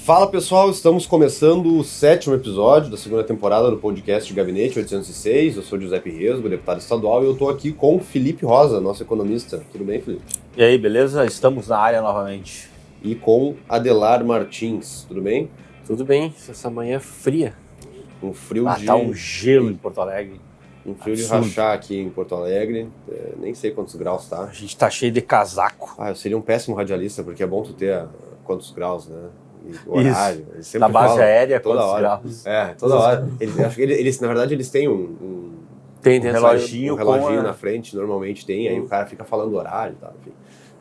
Fala pessoal, estamos começando o 7º episódio da segunda temporada do podcast Gabinete 806. Eu sou Giuseppe Resgo, deputado estadual, e eu estou aqui com Felipe Rosa, nosso economista. Tudo bem, Felipe? E aí, beleza? Estamos na área novamente. E com Adelar Martins. Tudo bem? Tudo bem, essa manhã fria. Um frio Tá um gelo em Porto Alegre. Um frio Absurdo. de rachar aqui em Porto Alegre. Nem sei quantos graus tá. A gente tá cheio de casaco. Eu seria um péssimo radialista, porque é bom tu ter quantos graus, né? E horário. Eles sempre Na base falam aérea, toda quantos hora. graus? Toda hora. Eles, na verdade, eles têm um Tem reloginho. um reloginho com a- na frente, normalmente tem, aí o cara fica falando o horário e tal, enfim.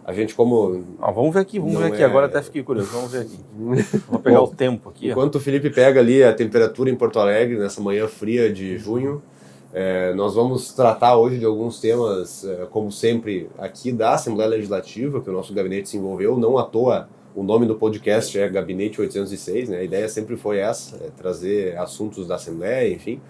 A gente como... Vamos ver aqui, Não Agora até fiquei curioso, vamos ver aqui. Vou pegar o tempo aqui. Ó. Enquanto o Felipe pega ali a temperatura em Porto Alegre, nessa manhã fria de junho, nós vamos tratar hoje de alguns temas, como sempre, aqui da Assembleia Legislativa, que o nosso gabinete se envolveu. Não à toa, o nome do podcast é Gabinete 806, né? A ideia sempre foi essa, trazer assuntos da Assembleia, enfim.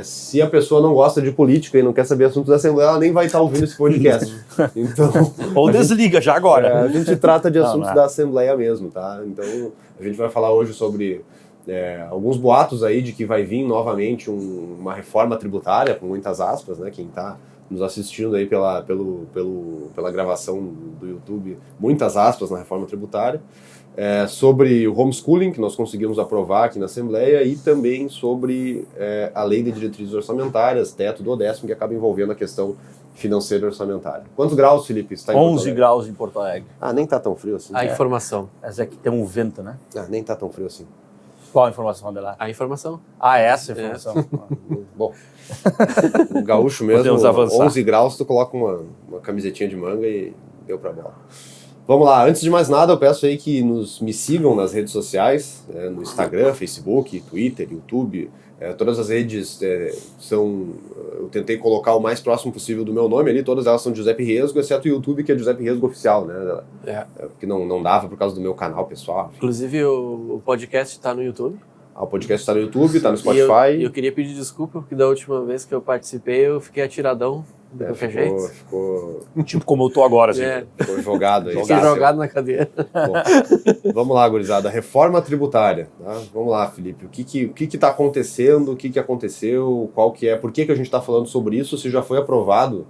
Se a pessoa não gosta de política e não quer saber assuntos da Assembleia, ela nem vai estar ouvindo esse podcast. Então, Ou desliga já agora. a gente trata de assuntos Não. da Assembleia mesmo, tá? Então, a gente vai falar hoje sobre alguns boatos aí de que vai vir novamente uma reforma tributária, com muitas aspas, né? Quem está nos assistindo aí pela gravação do YouTube, muitas aspas na reforma tributária. Sobre o homeschooling, que nós conseguimos aprovar aqui na Assembleia, e também sobre a lei de diretrizes orçamentárias, teto do Odécimo, que acaba envolvendo a questão financeira e orçamentária. Quantos graus, Felipe, está em Porto 11 Alegre? graus em Porto Alegre. Nem tá tão frio assim. A informação. Mas é que tem um vento, né? Nem tá tão frio assim. Qual a informação, Adelar? A informação. Essa informação. Bom, o gaúcho mesmo, Podemos avançar. 11 graus, tu coloca uma camisetinha de manga e deu pra bola. Vamos lá, antes de mais nada, eu peço aí que me sigam nas redes sociais, no Instagram, Facebook, Twitter, YouTube. Todas as redes eu tentei colocar o mais próximo possível do meu nome ali, todas elas são Giuseppe Resgo, exceto o YouTube, que é Giuseppe Resgo Oficial, né? Porque não dava por causa do meu canal pessoal. Enfim. Inclusive, o podcast está no YouTube. O podcast está no YouTube, está no E Spotify. eu queria pedir desculpa, porque da última vez que eu participei, eu fiquei atiradão de qualquer jeito. Ficou Tipo como eu tô agora, assim. ficou jogado aí. Fiquei jogado na cadeira. Bom, vamos lá, gurizada. Reforma tributária. Tá? Vamos lá, Felipe. O que tá acontecendo? O que aconteceu? Qual que é? Por que a gente está falando sobre isso? Se já foi aprovado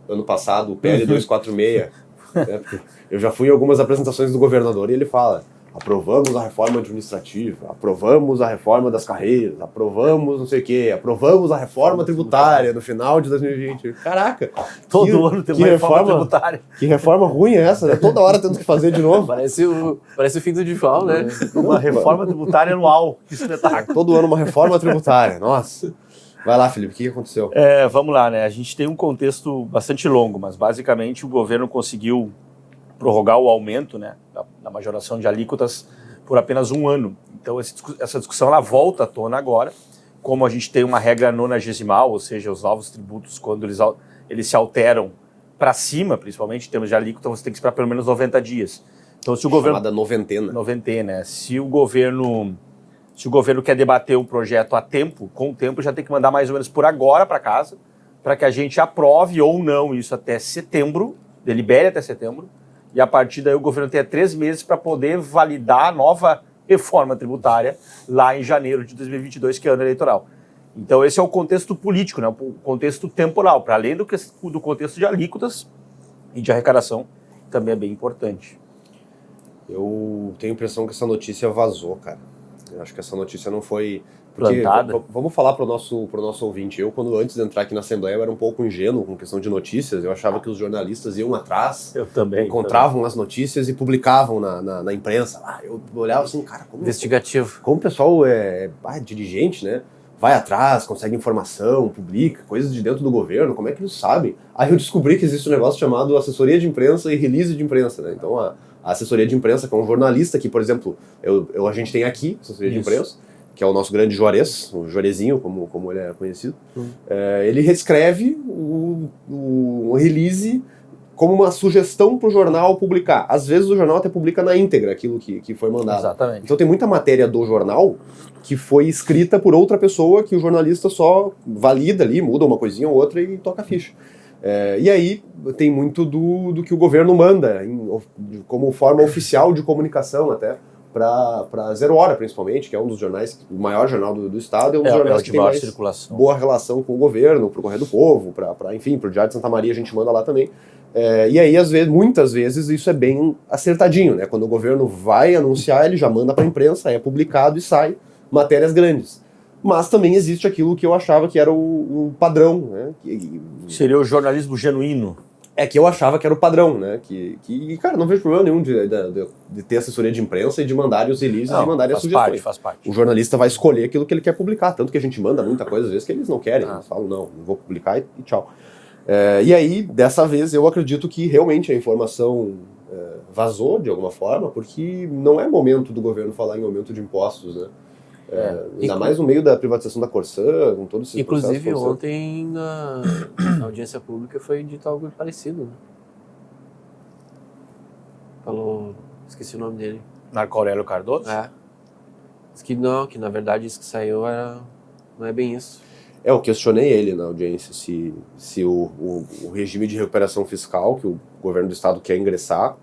ano passado o PL 246. Né? Porque eu já fui em algumas apresentações do governador e ele fala: aprovamos a reforma administrativa, aprovamos a reforma das carreiras, aprovamos não sei o quê, aprovamos a reforma tributária no final de 2020. Caraca! Todo ano tem uma reforma tributária. Que reforma ruim é essa, né? Toda hora tendo que fazer de novo. Parece o fim do Dival, né? Uma reforma tributária anual. Que espetáculo. Todo ano uma reforma tributária. Nossa. Vai lá, Felipe, o que aconteceu? Vamos lá, né? A gente tem um contexto bastante longo, mas basicamente o governo conseguiu prorrogar o aumento, né, da majoração de alíquotas por apenas um ano. Então essa discussão ela volta à tona agora, como a gente tem uma regra nonagesimal, ou seja, os novos tributos, quando eles se alteram para cima, principalmente em termos de alíquota, você tem que esperar pelo menos 90 dias. Então se o governo... Chamada noventena. Noventena. Se o governo quer debater o projeto a tempo, com o tempo já tem que mandar mais ou menos por agora para casa, para que a gente aprove ou não isso até setembro, delibere até setembro, e a partir daí o governo tenha 3 meses para poder validar a nova reforma tributária lá em janeiro de 2022, que é ano eleitoral. Então esse é o contexto político, né? O contexto temporal, para além do contexto de alíquotas e de arrecadação, também é bem importante. Eu tenho a impressão que essa notícia vazou, cara. Eu acho que essa notícia não foi... Plantada. Vamos falar pro nosso ouvinte. Eu, quando antes de entrar aqui na Assembleia, eu era um pouco ingênuo com questão de notícias. Eu achava que os jornalistas iam atrás, Eu também. encontravam as notícias e publicavam na imprensa. Eu olhava assim, cara, Investigativo. como o pessoal é dirigente, né? Vai atrás, consegue informação, publica, coisas de dentro do governo, como é que eles sabem? Aí eu descobri que existe um negócio chamado assessoria de imprensa e release de imprensa, né? Então a assessoria de imprensa, que é um jornalista que, por exemplo, a gente tem aqui, assessoria de imprensa, que é o nosso grande Juarez, o Juarezinho, como ele é conhecido, ele reescreve o release como uma sugestão para o jornal publicar. Às vezes o jornal até publica na íntegra aquilo que foi mandado. Exatamente. Então tem muita matéria do jornal que foi escrita por outra pessoa que o jornalista só valida ali, muda uma coisinha ou outra e toca a ficha. E aí tem muito do que o governo manda, como forma oficial de comunicação até, para Zero Hora, principalmente, que é um dos jornais, o maior jornal do estado, é um dos jornais que tem mais circulação. Boa relação com o governo, para o Correio do Povo, enfim, para o Diário de Santa Maria a gente manda lá também. E aí, muitas vezes, isso é bem acertadinho, né? Quando o governo vai anunciar, ele já manda para a imprensa, é publicado e sai matérias grandes. Mas também existe aquilo que eu achava que era o padrão, né? Seria o jornalismo genuíno. Que eu achava que era o padrão, né? Cara, não vejo problema nenhum de ter assessoria de imprensa e de mandar os releases e mandar as sugestões. Faz parte. O jornalista vai escolher aquilo que ele quer publicar, tanto que a gente manda muita coisa, às vezes, que eles não querem. Eles falam, não vou publicar e tchau. E aí, dessa vez, eu acredito que realmente a informação vazou de alguma forma, porque não é momento do governo falar em aumento de impostos, né? Ainda mais no meio da privatização da Corsã, com todo esse processo. Inclusive, ontem, na audiência pública, foi dito algo parecido, né? Falou... Esqueci o nome dele. Marco Aurélio Cardoso? Diz que não, que na verdade isso que saiu não é bem isso. Eu questionei ele na audiência se o regime de recuperação fiscal que o governo do estado quer ingressar,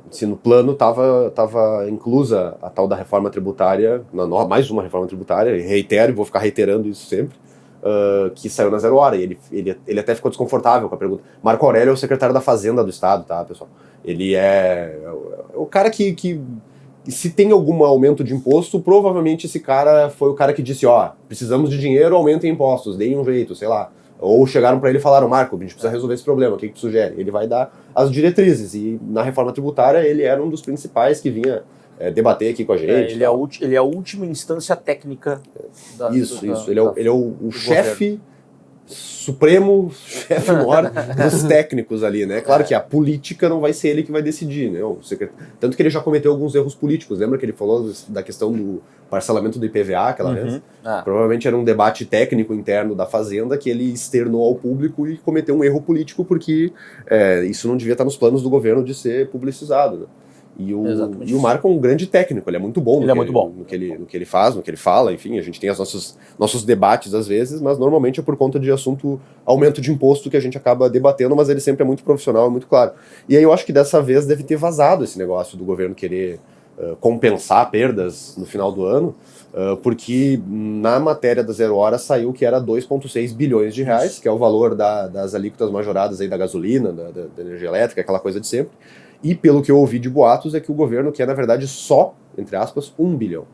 se no plano estava inclusa a tal da reforma tributária, mais uma reforma tributária, reitero e vou ficar reiterando isso sempre, que saiu na Zero Hora. E ele até ficou desconfortável com a pergunta. Marco Aurélio é o secretário da Fazenda do estado, tá, pessoal? Ele é o cara que se tem algum aumento de imposto, provavelmente esse cara foi o cara que disse, precisamos de dinheiro, aumentem impostos, deem um jeito, sei lá. Ou chegaram para ele e falaram, Marco, a gente precisa resolver esse problema, o que tu sugere? Ele vai dar as diretrizes, e na reforma tributária ele era um dos principais que vinha debater aqui com a gente. Ele é a última instância técnica Isso. Ele é o chefe supremo, chefe maior dos técnicos ali, né? Claro que a política não vai ser ele que vai decidir, né? Tanto que ele já cometeu alguns erros políticos. Lembra que ele falou da questão do parcelamento do IPVA aquela vez? Provavelmente era um debate técnico interno da Fazenda que ele externou ao público e cometeu um erro político porque isso não devia estar nos planos do governo de ser publicizado, né? E o Marco é um grande técnico, ele é muito bom no que ele faz, no que ele fala, enfim, a gente tem os nossos debates às vezes, mas normalmente é por conta de aumento de imposto que a gente acaba debatendo, mas ele sempre é muito profissional, é muito claro. E aí eu acho que dessa vez deve ter vazado esse negócio do governo querer compensar perdas no final do ano, porque na matéria da Zero Hora saiu que era 2,6 bilhões de reais, que é o valor das alíquotas majoradas aí da gasolina, da energia elétrica, aquela coisa de sempre. E pelo que eu ouvi de boatos é que o governo quer, na verdade, só, entre aspas, 1 bilhão.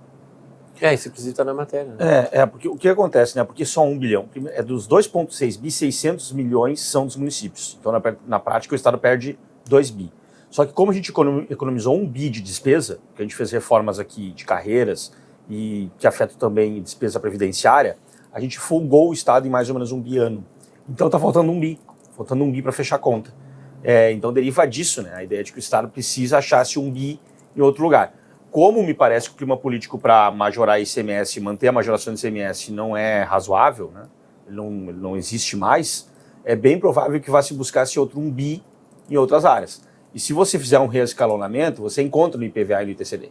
Isso inclusive está na matéria. Né? Porque o que acontece, né? Porque só 1 bilhão. Dos 2,6 bi, 600 milhões são dos municípios. Então, na prática, o Estado perde 2 bi. Só que como a gente economizou 1 bi de despesa, que a gente fez reformas aqui de carreiras e que afetam também despesa previdenciária, a gente folgou o Estado em mais ou menos 1 bi ano. Então está faltando 1 bi. Faltando 1 bi para fechar a conta. Então deriva disso, né? A ideia de que o Estado precisa achar-se 1 bi em outro lugar. Como me parece que o clima político para majorar ICMS, manter a majoração do ICMS não é razoável, né? Ele não existe mais, é bem provável que vá se buscar esse outro 1 bi em outras áreas. E se você fizer um reescalonamento, você encontra no IPVA e no ITCD.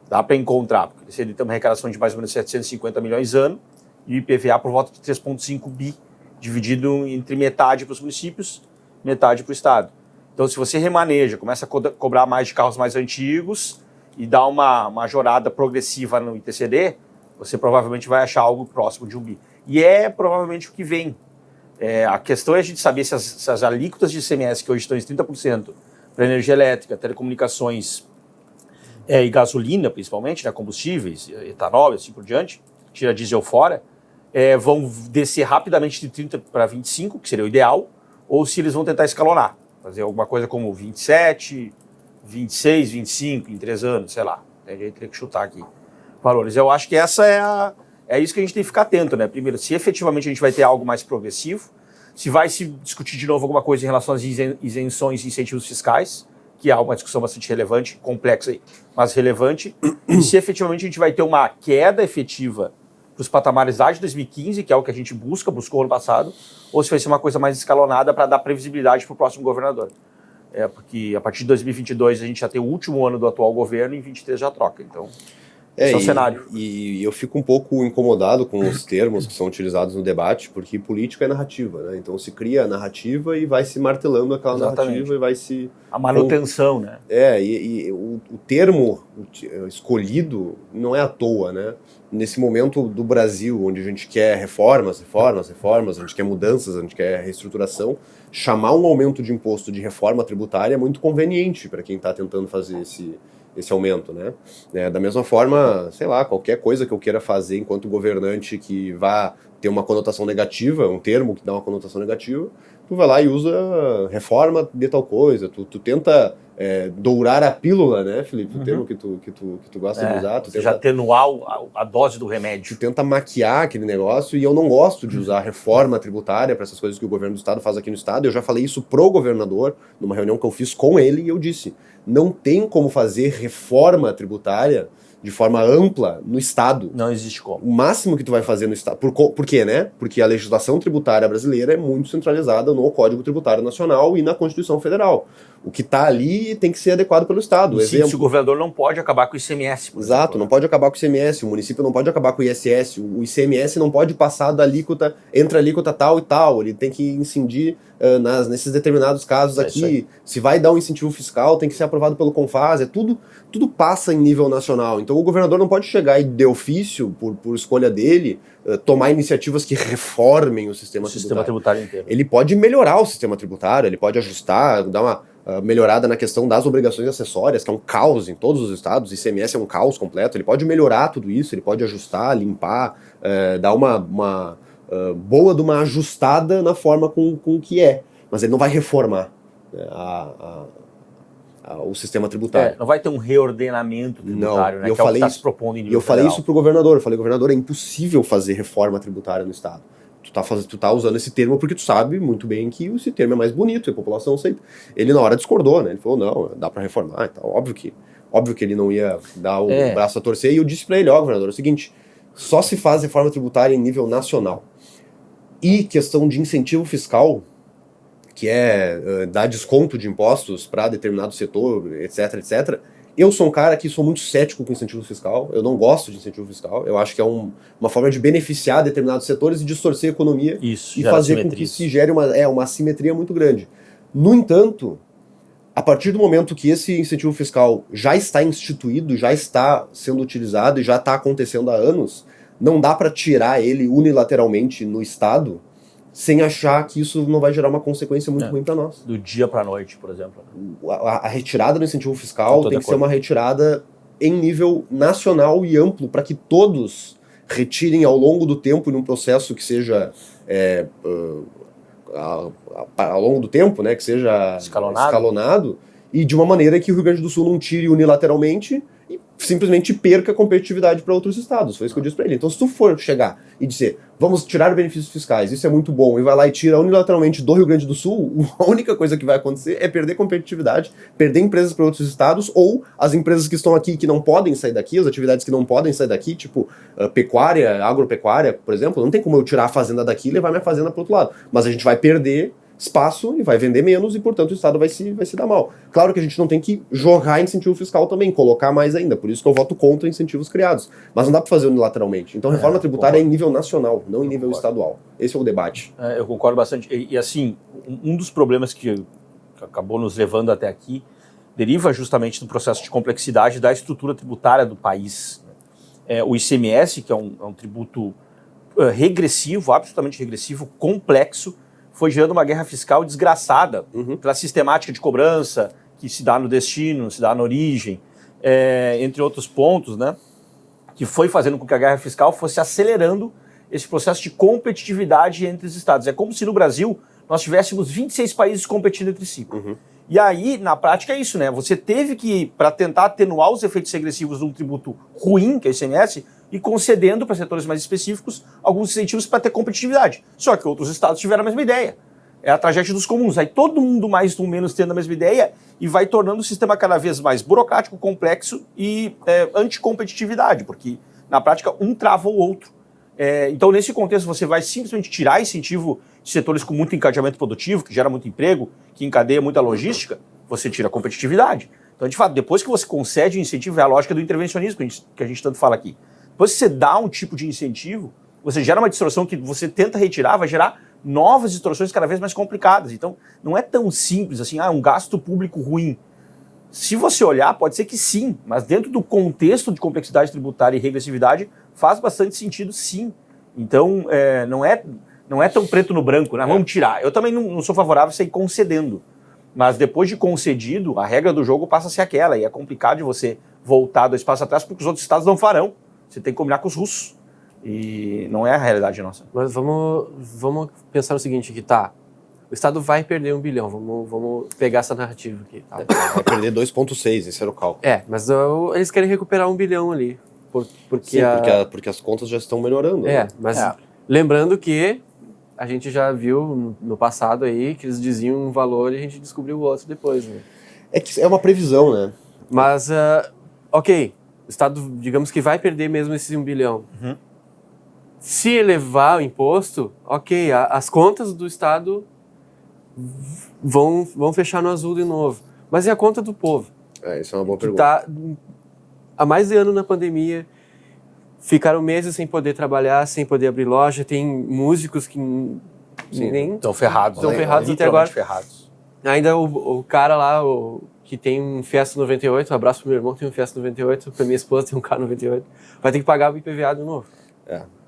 Dá para encontrar, porque o ITCD tem uma arrecadação de mais ou menos 750 milhões ano e o IPVA por volta de 3,5 bi, dividido entre metade para os municípios, metade para o Estado. Então, se você remaneja, começa a cobrar mais de carros mais antigos e dá uma majorada progressiva no ITCD, você provavelmente vai achar algo próximo de 1 bi. E é provavelmente o que vem. A questão é a gente saber se as alíquotas de ICMS, que hoje estão em 30%, para energia elétrica, telecomunicações e gasolina, principalmente, né, combustíveis, etanol e assim por diante, tira diesel fora, vão descer rapidamente de 30 para 25, que seria o ideal, ou se eles vão tentar escalonar, fazer alguma coisa como 27, 26, 25 em 3 anos, sei lá. A gente teria que chutar aqui valores. Eu acho que essa é isso que a gente tem que ficar atento, né? Primeiro, se efetivamente a gente vai ter algo mais progressivo, se vai se discutir de novo alguma coisa em relação às isenções e incentivos fiscais, que é uma discussão bastante relevante, complexa aí, mas relevante, e se efetivamente a gente vai ter uma queda efetiva para os patamares lá de 2015, que é o que a gente buscou ano passado, ou se vai ser uma coisa mais escalonada para dar previsibilidade para o próximo governador. Porque a partir de 2022 a gente já tem o último ano do atual governo e em 2023 já troca. Então, Esse é o cenário. E eu fico um pouco incomodado com os termos que são utilizados no debate, porque política é narrativa, né? Então se cria a narrativa e vai se martelando aquela narrativa e vai se... A manutenção, né? O termo escolhido não é à toa, né? Nesse momento do Brasil, onde a gente quer reformas, a gente quer mudanças, a gente quer reestruturação, chamar um aumento de imposto de reforma tributária é muito conveniente para quem está tentando fazer esse aumento, né? Da mesma forma, sei lá, qualquer coisa que eu queira fazer enquanto governante que vá ter uma conotação negativa, um termo que dá uma conotação negativa, tu vai lá e usa reforma de tal coisa, tu tenta dourar a pílula, né, Felipe? O termo que tu gosta de usar. Tu tenta, já atenuar a dose do remédio. Tu tenta maquiar aquele negócio, e eu não gosto de usar reforma tributária para essas coisas que o governo do estado faz aqui no estado. Eu já falei isso pro governador, numa reunião que eu fiz com ele, e eu disse, não tem como fazer reforma tributária de forma ampla no estado. Não existe como. O máximo que tu vai fazer no estado... Por quê, né? Porque a legislação tributária brasileira é muito centralizada no Código Tributário Nacional e na Constituição Federal. O que está ali tem que ser adequado pelo estado. Sim, se o governador não pode acabar com o ICMS. Exato, não pode acabar com o ICMS, o município não pode acabar com o ISS, o ICMS não pode passar da alíquota, entre a alíquota tal e tal, ele tem que incidir nesses determinados casos aqui. Se vai dar um incentivo fiscal, tem que ser aprovado pelo CONFAS, tudo passa em nível nacional. Então o governador não pode chegar e, de ofício, por escolha dele, tomar iniciativas que reformem o sistema tributário inteiro. Ele pode melhorar o sistema tributário, ele pode ajustar, dar uma melhorada na questão das obrigações acessórias, que é um caos em todos os estados, o ICMS é um caos completo, ele pode melhorar tudo isso, ele pode ajustar, limpar, dar uma boa de uma ajustada na forma com que é, mas ele não vai reformar o sistema tributário. Não vai ter um reordenamento tributário, não, né, que é o que está se propondo em nível federal. Eu falei isso pro governador, governador, é impossível fazer reforma tributária no estado. Tu tá usando esse termo porque tu sabe muito bem que esse termo é mais bonito, e a população aceita. Ele na hora discordou, né? Ele falou, não, dá para reformar e tal. Óbvio que ele não ia dar o braço a torcer, e eu disse para ele, governador, é o seguinte, só se faz reforma tributária em nível nacional. E questão de incentivo fiscal, que é dar desconto de impostos para determinado setor, etc, etc. Eu sou um cara que sou muito cético com incentivo fiscal, eu não gosto de incentivo fiscal, eu acho que é uma forma de beneficiar determinados setores e distorcer a economia e fazer com que se gere uma assimetria muito grande. No entanto, a partir do momento que esse incentivo fiscal já está instituído, já está sendo utilizado e já está acontecendo há anos, não dá para tirar ele unilateralmente no Estado sem achar que isso não vai gerar uma consequência muito ruim para nós. Do dia para a noite, por exemplo. A retirada do incentivo fiscal tem que ser uma retirada em nível nacional e amplo, para que todos retirem ao longo do tempo, num processo que seja ao longo do tempo, né, que seja escalonado, e de uma maneira que o Rio Grande do Sul não tire unilateralmente e simplesmente perca competitividade para outros estados. Foi isso que eu disse para ele. Então, se tu for chegar e dizer, vamos tirar benefícios fiscais, isso é muito bom, e vai lá e tira unilateralmente do Rio Grande do Sul, a única coisa que vai acontecer é perder competitividade, perder empresas para outros estados, ou as empresas que estão aqui que não podem sair daqui, as atividades que não podem sair daqui, tipo pecuária, agropecuária, por exemplo, não tem como eu tirar a fazenda daqui e levar minha fazenda para outro lado. Mas a gente vai perder espaço e vai vender menos, e portanto o Estado vai se dar mal. Claro que a gente não tem que jogar incentivo fiscal também, colocar mais ainda, por isso que eu voto contra incentivos criados, mas não dá para fazer unilateralmente. Então reforma tributária é em nível nacional, não em nível estadual. Esse é o debate. Eu concordo bastante, e assim, um dos problemas que acabou nos levando até aqui deriva justamente do processo de complexidade da estrutura tributária do país. O ICMS, que é um tributo regressivo, absolutamente regressivo, complexo, foi gerando uma guerra fiscal desgraçada pela sistemática de cobrança que se dá no destino, se dá na origem, entre outros pontos, né, que foi fazendo com que a guerra fiscal fosse acelerando esse processo de competitividade entre os estados. É como se no Brasil nós tivéssemos 26 países competindo entre si. E aí, na prática, é isso, né? Você teve que, para tentar atenuar os efeitos regressivos de um tributo ruim, que é o ICMS, e concedendo para setores mais específicos alguns incentivos para ter competitividade. Só que outros estados tiveram a mesma ideia. É a tragédia dos comuns. Aí todo mundo mais ou menos tendo a mesma ideia e vai tornando o sistema cada vez mais burocrático, complexo e anticompetitividade, porque na prática um trava o outro. Então nesse contexto você vai simplesmente tirar incentivo de setores com muito encadeamento produtivo, que gera muito emprego, que encadeia muita logística, você tira a competitividade. Então, de fato, depois que você concede o incentivo, é a lógica do intervencionismo que a gente tanto fala aqui. Depois que você dá um tipo de incentivo, você gera uma distorção que você tenta retirar, vai gerar novas distorções cada vez mais complicadas. Então, não é tão simples assim, um gasto público ruim. Se você olhar, pode ser que sim, mas dentro do contexto de complexidade tributária e regressividade, faz bastante sentido sim. Então, não é tão preto no branco, né? Vamos tirar. Eu também não sou favorável a sair concedendo. Mas depois de concedido, a regra do jogo passa a ser aquela. E é complicado de você voltar 2 passos atrás, porque os outros estados não farão. Você tem que combinar com os russos. E não é a realidade nossa. Mas vamos pensar no seguinte aqui, tá? O Estado vai perder 1 bilhão, vamos pegar essa narrativa aqui. Tá? Vai perder 2,6, esse era o cálculo. Mas eles querem recuperar 1 bilhão ali. Porque, porque as contas já estão melhorando. Né? Mas lembrando que a gente já viu no passado aí que eles diziam um valor e a gente descobriu o outro depois, né? É que é uma previsão, né? Mas, ok, o Estado, digamos que vai perder mesmo esse 1 bilhão. Uhum. Se elevar o imposto, ok, as contas do Estado vão fechar no azul de novo. Mas e a conta do povo? Isso é uma boa pergunta. Tá há mais de ano na pandemia, ficaram meses sem poder trabalhar, sem poder abrir loja, tem músicos que nem estão ferrados. Estão ferrados até agora. Ferrados. Ainda o cara lá, que tem um Fiesta 98, um abraço pro meu irmão, tem um Fiesta 98, pra minha esposa tem um carro 98, vai ter que pagar o IPVA de novo.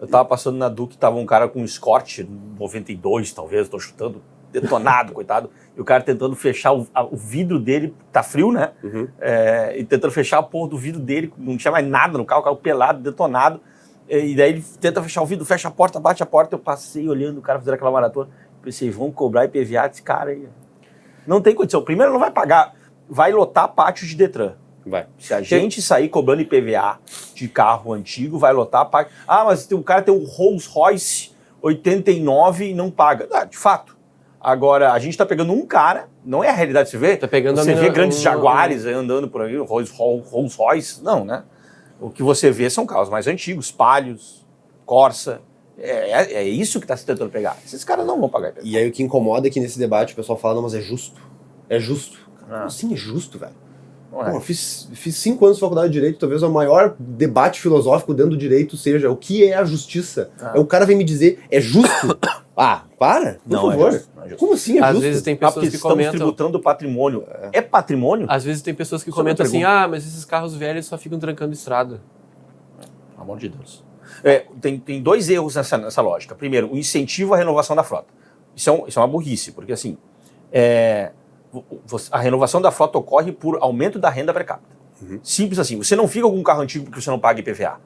Eu tava passando na Duque, tava um cara com um Escort 92, talvez, tô chutando, detonado, coitado, e o cara tentando fechar o vidro dele, tá frio, né? Uhum. E tentando fechar a porra do vidro dele, não tinha mais nada no carro, o carro pelado, detonado, e daí ele tenta fechar o vidro, fecha a porta, bate a porta, eu passei olhando o cara fazer aquela maratona, pensei, vão cobrar IPVA desse cara aí. Não tem condição. Primeiro, não vai pagar, vai lotar pátio de Detran. Vai. Se a gente sair cobrando IPVA de carro antigo, vai lotar pátio. Mas o cara tem um Rolls Royce 89 e não paga. De fato. Agora, a gente está pegando um cara, não é a realidade, você vê? Tá pegando você vê grandes Jaguares aí andando por aí, Rolls Royce, não, né? O que você vê são carros mais antigos, Palios, Corsa. É isso que está se tentando pegar. Esses caras não vão pagar IPVA. E aí o que incomoda é que nesse debate o pessoal fala, não, mas é justo. É justo. Como assim é justo, velho? Pô, eu fiz 5 anos de faculdade de Direito, talvez o maior debate filosófico dentro do direito seja o que é a justiça. O cara vem me dizer, é justo? Para, por não, favor. É justo, não é justo. Como assim é Às justo? vezes tem pessoas que estamos comentam... tributando patrimônio. É patrimônio? Às vezes tem pessoas que Só uma comentam assim, pergunta. mas esses carros velhos só ficam trancando estrada. Pelo amor de Deus. Tem 2 erros nessa lógica. Primeiro, o incentivo à renovação da frota. Isso é uma burrice, porque assim, a renovação da frota ocorre por aumento da renda per capita. Uhum. Simples assim. Você não fica com um carro antigo porque você não paga IPVA.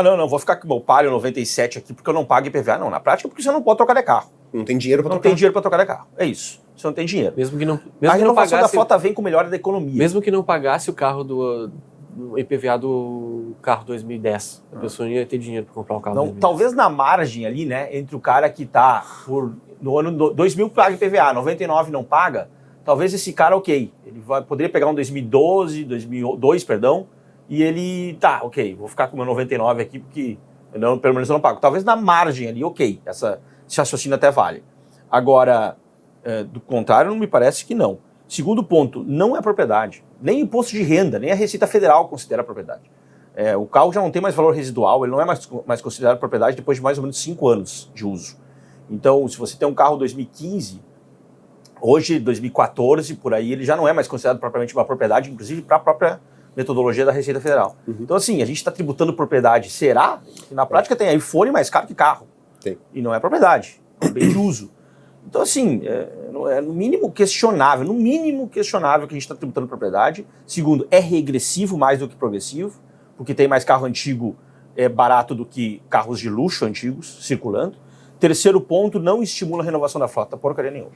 Não, vou ficar com o meu Palio 97 aqui porque eu não pago IPVA. Não, na prática é porque você não pode trocar de carro. Não tem dinheiro pra Não trocar. tem dinheiro para trocar de carro. É isso. Você não tem dinheiro. Mesmo que não A renovação pagasse, da frota vem com melhora da economia. mesmo que não pagasse o carro do IPVA do carro 2010, a pessoa não ia ter dinheiro para comprar um carro. Não, 2010. talvez na margem ali, né, entre o cara que tá no ano 2000 paga IPVA, 99 não paga, talvez esse cara, ok, ele poderia pegar um 2002, e ele, ok, vou ficar com o meu 99 aqui porque pelo menos eu não pago. Talvez na margem ali, ok, esse raciocínio até vale. Agora, do contrário, não me parece que não. Segundo ponto, não é propriedade. Nem imposto de renda, nem a Receita Federal considera propriedade. O carro já não tem mais valor residual, ele não é mais considerado propriedade depois de mais ou menos 5 anos de uso. Então, se você tem um carro 2015, hoje, 2014, por aí, ele já não é mais considerado propriamente uma propriedade, inclusive para a própria metodologia da Receita Federal. Uhum. Então, assim, a gente está tributando propriedade. Será? E na prática tem iPhone mais caro que carro. Tem. E não é propriedade, é bem de uso. Então, assim, no mínimo questionável, que a gente está tributando propriedade. Segundo, é regressivo mais do que progressivo, porque tem mais carro antigo barato do que carros de luxo antigos circulando. Terceiro ponto, não estimula a renovação da frota, porcaria nenhuma.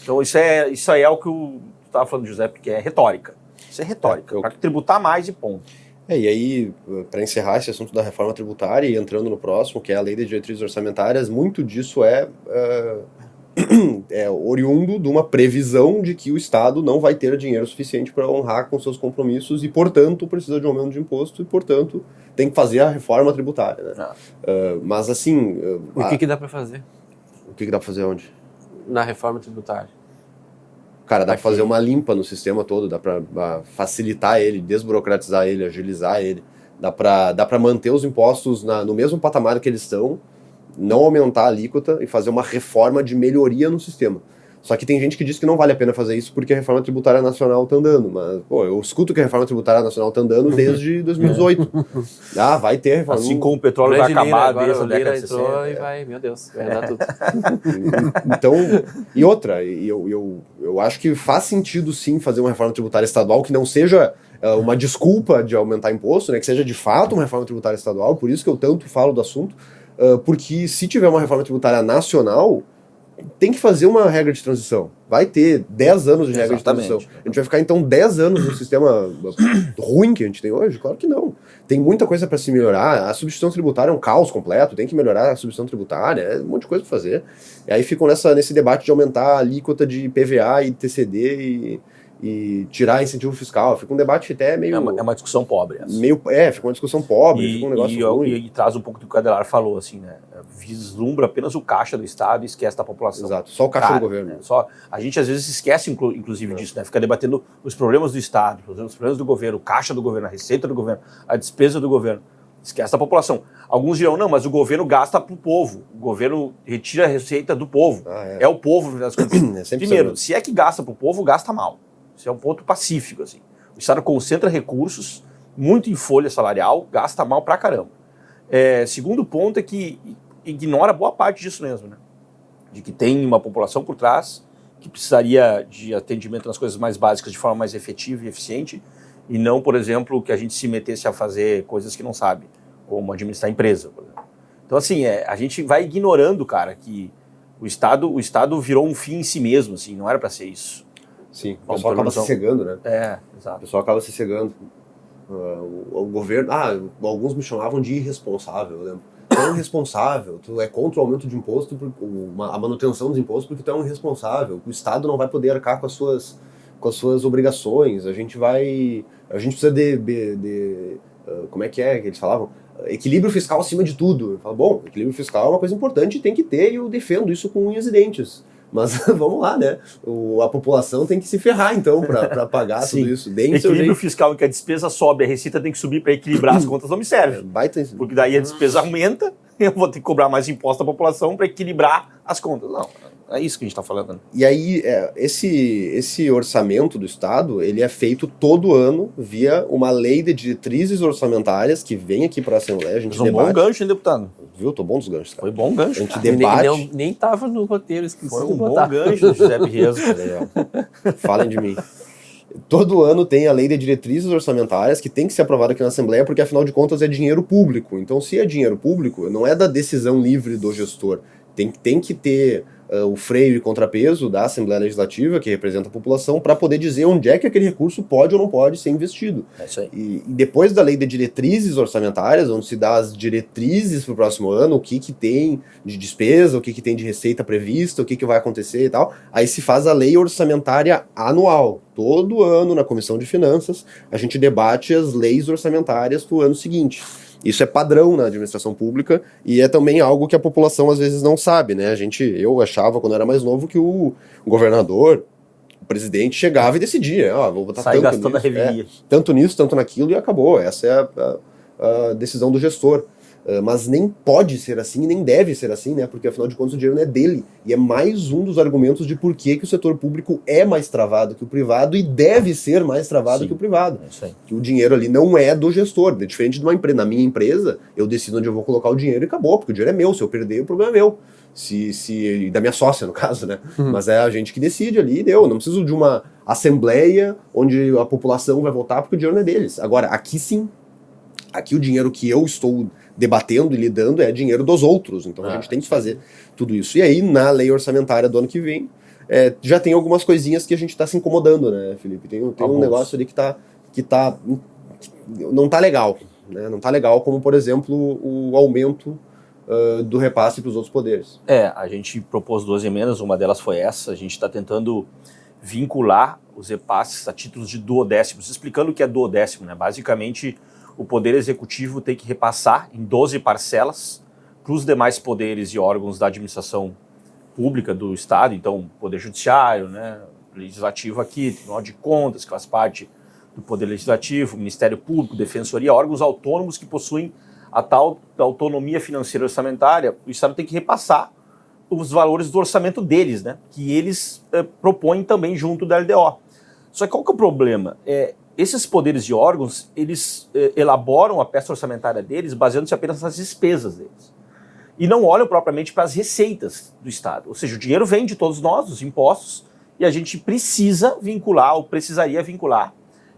Então, isso aí é o que tu estava falando, José, porque é retórica. Isso é retórica, para tributar mais e ponto. E aí, para encerrar esse assunto da reforma tributária e entrando no próximo, que é a Lei de Diretrizes Orçamentárias, muito disso é oriundo de uma previsão de que o Estado não vai ter dinheiro suficiente para honrar com seus compromissos e, portanto, precisa de um aumento de imposto e, portanto, tem que fazer a reforma tributária. Né? Mas, assim... O que dá para fazer? O que dá para fazer onde? Na reforma tributária. Cara, dá pra fazer uma limpa no sistema todo, dá pra facilitar ele, desburocratizar ele, agilizar ele. Dá pra manter os impostos no mesmo patamar que eles estão, não aumentar a alíquota e fazer uma reforma de melhoria no sistema. Só que tem gente que diz que não vale a pena fazer isso porque a reforma tributária nacional tá andando. Mas, pô, eu escuto que a reforma tributária nacional tá andando desde 2018. Vai ter reforma. Assim como o petróleo vai acabar desde a década de entrou 60. e vai, meu Deus, vai andar tudo. Então, e outra, eu acho que faz sentido sim fazer uma reforma tributária estadual que não seja uma desculpa de aumentar imposto, né, que seja de fato uma reforma tributária estadual, por isso que eu tanto falo do assunto, porque se tiver uma reforma tributária nacional, tem que fazer uma regra de transição. Vai ter 10 anos de regra de transição. A gente vai ficar, então, 10 anos no sistema ruim que a gente tem hoje? Claro que não. Tem muita coisa para se melhorar. A substituição tributária é um caos completo. Tem que melhorar a substituição tributária. É um monte de coisa para fazer. E aí ficam nesse debate de aumentar a alíquota de PVA e TCD e tirar incentivo fiscal. Fica um debate até meio... É uma discussão pobre. Fica uma discussão pobre, fica um negócio ruim. E traz um pouco do que o Adelar falou, assim, né? Vislumbra apenas o caixa do Estado e esquece da população. Exato, só o caixa do governo. Né? A gente às vezes esquece, inclusive, disso, né? Fica debatendo os problemas do Estado, os problemas do governo, o caixa do governo, a receita do governo, a despesa do governo. Esquece da população. Alguns dirão, não, mas o governo gasta para o povo. O governo retira a receita do povo. É o povo das coisas. Primeiro, se é que gasta para o povo, gasta mal. Isso é um ponto pacífico, assim. O Estado concentra recursos, muito em folha salarial, gasta mal pra caramba. Segundo ponto é que ignora boa parte disso mesmo, né? De que tem uma população por trás que precisaria de atendimento nas coisas mais básicas de forma mais efetiva e eficiente, e não, por exemplo, que a gente se metesse a fazer coisas que não sabe, como administrar empresa, por exemplo. Então, assim, a gente vai ignorando, cara, que o Estado virou um fim em si mesmo, assim, não era para ser isso. Sim, o pessoal acaba se cegando, né? Exato. O pessoal acaba se cegando. O governo... alguns me chamavam de irresponsável, eu lembro. Tu é um irresponsável, tu é contra o aumento de imposto, a manutenção dos impostos, porque tu é um irresponsável. O Estado não vai poder arcar com as suas obrigações. A gente precisa como é que eles falavam? Equilíbrio fiscal acima de tudo. Eu falo, bom, equilíbrio fiscal é uma coisa importante e tem que ter, e eu defendo isso com unhas e dentes. Mas vamos lá, né? A população tem que se ferrar, então, para pagar tudo isso. Equilíbrio fiscal em que a despesa sobe, a receita tem que subir para equilibrar as contas, não me serve. Porque daí a despesa aumenta, eu vou ter que cobrar mais imposto da população para equilibrar as contas. Não, é isso que a gente está falando. Né? E aí, esse orçamento do Estado, ele é feito todo ano via uma lei de diretrizes orçamentárias que vem aqui para a Assembleia, a gente debate. Um bom gancho, hein, deputado? Viu? Tô bom dos ganchos, cara. Foi bom gancho. A gente debate. Nem tava no roteiro, esqueci. Foi um bom gancho do Giuseppe Rezo. Falem de mim. Todo ano tem a lei de diretrizes orçamentárias que tem que ser aprovada aqui na Assembleia, porque afinal de contas é dinheiro público. Então, se é dinheiro público, não é da decisão livre do gestor. Tem que ter o freio e contrapeso da Assembleia Legislativa, que representa a população, para poder dizer onde é que aquele recurso pode ou não pode ser investido. É isso aí. E depois da lei de diretrizes orçamentárias, onde se dá as diretrizes para o próximo ano, o que tem de despesa, o que tem de receita prevista, o que vai acontecer e tal, aí se faz a lei orçamentária anual. Todo ano, na Comissão de Finanças, a gente debate as leis orçamentárias do ano seguinte. Isso é padrão na administração pública e é também algo que a população às vezes não sabe, né? Eu achava, quando era mais novo, que o governador, o presidente, chegava e decidia. Vou botar Sai gastando a revelia. Tanto nisso, tanto naquilo, e acabou. Essa é a decisão do gestor. Mas nem pode ser assim, nem deve ser assim, né? Porque afinal de contas o dinheiro não é dele. E é mais um dos argumentos de por que o setor público é mais travado que o privado e deve ser mais travado que o privado. É isso aí. Que o dinheiro ali não é do gestor. É diferente de uma empresa. Na minha empresa, eu decido onde eu vou colocar o dinheiro e acabou, porque o dinheiro é meu. Se eu perder, o problema é meu. Da minha sócia, no caso, né? Mas é a gente que decide ali e deu. Não preciso de uma assembleia onde a população vai votar porque o dinheiro não é deles. Agora, aqui sim. Aqui o dinheiro que eu estou debatendo e lidando é dinheiro dos outros. Então a gente tem que fazer tudo isso. E aí, na lei orçamentária do ano que vem, já tem algumas coisinhas que a gente está se incomodando, né, Felipe? Tem um negócio ali que não tá legal. Né? Não tá legal, como, por exemplo, o aumento do repasse para os outros poderes. A gente propôs 2 emendas, uma delas foi essa. A gente está tentando vincular os repasses a títulos de duodécimos. Explicando o que é duodécimo, né? Basicamente, o Poder Executivo tem que repassar em 12 parcelas para os demais poderes e órgãos da administração pública do Estado, então Poder Judiciário, né, legislativo aqui, Tribunal de Contas, que faz parte do Poder Legislativo, Ministério Público, Defensoria, órgãos autônomos que possuem a tal autonomia financeira orçamentária. O Estado tem que repassar os valores do orçamento deles, né? Que eles propõem também junto da LDO. Só que qual que é o problema? Esses poderes de órgãos, eles elaboram a peça orçamentária deles baseando-se apenas nas despesas deles. E não olham propriamente para as receitas do Estado. Ou seja, o dinheiro vem de todos nós, os impostos, e a gente precisa vincular, ou precisaria vincular,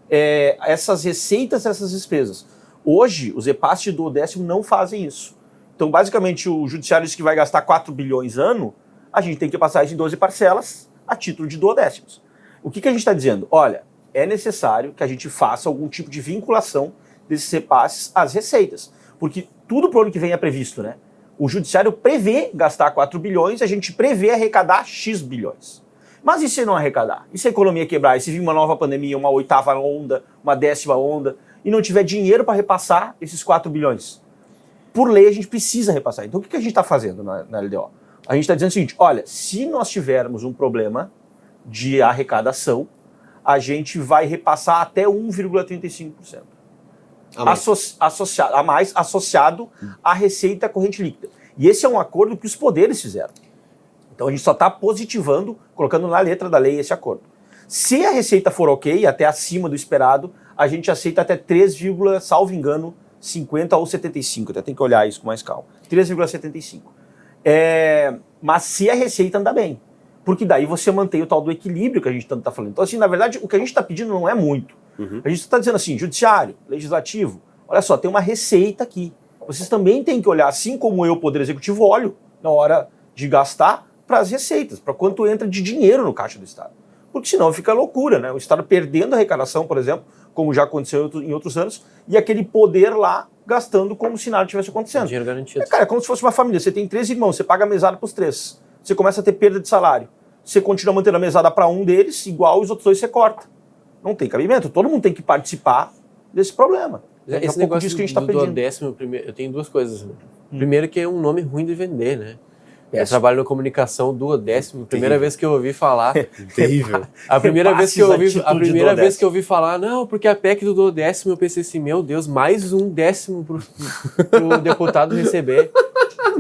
essas receitas a essas despesas. Hoje, os repasses do 10º não fazem isso. Então, basicamente, o judiciário diz que vai gastar 4 bilhões ano, a gente tem que passar isso em 12 parcelas a título de 12º. O que a gente está dizendo? Olha, é necessário que a gente faça algum tipo de vinculação desses repasses às receitas. Porque tudo para o ano que vem é previsto, né? O judiciário prevê gastar 4 bilhões, a gente prevê arrecadar X bilhões. Mas e se não arrecadar? E se a economia quebrar? E se vir uma nova pandemia, uma 8ª onda, uma 10ª onda, e não tiver dinheiro para repassar esses 4 bilhões? Por lei, a gente precisa repassar. Então, o que a gente está fazendo na LDO? A gente está dizendo o seguinte, olha, se nós tivermos um problema de arrecadação, a gente vai repassar até 1,35%. Associado à receita corrente líquida. E esse é um acordo que os poderes fizeram. Então a gente só está positivando, colocando na letra da lei esse acordo. Se a receita for ok, até acima do esperado, a gente aceita até 3, salvo engano, 50 ou 75. Até tem que olhar isso com mais calma. 3,75. Mas se a receita andar bem. Porque daí você mantém o tal do equilíbrio que a gente tanto está falando. Então, assim, na verdade, o que a gente está pedindo não é muito. A gente está dizendo assim, judiciário, legislativo, olha só, tem uma receita aqui. Vocês também têm que olhar, assim como eu, Poder Executivo, olho na hora de gastar para as receitas, para quanto entra de dinheiro no caixa do Estado. Porque senão fica loucura, né? O Estado perdendo a arrecadação, por exemplo, como já aconteceu em outros anos, e aquele poder lá gastando como se nada tivesse acontecendo. Dinheiro garantido. Cara, é como se fosse uma família. Você tem 3 irmãos, você paga a mesada para os 3. Você começa a ter perda de salário. Você continua mantendo a mesada para um deles, igual os outros 2 você corta. Não tem cabimento. Todo mundo tem que participar desse problema. Esse negócio disso que a gente tá do 10º, eu tenho 2 coisas. Né? Primeiro que é um nome ruim de vender, né? Eu trabalho na comunicação do 10º. Primeira vez que eu ouvi falar. Terrível. A primeira vez que eu ouvi falar, não, porque a PEC do 10º, eu pensei assim, meu Deus, mais um 10º pro deputado receber.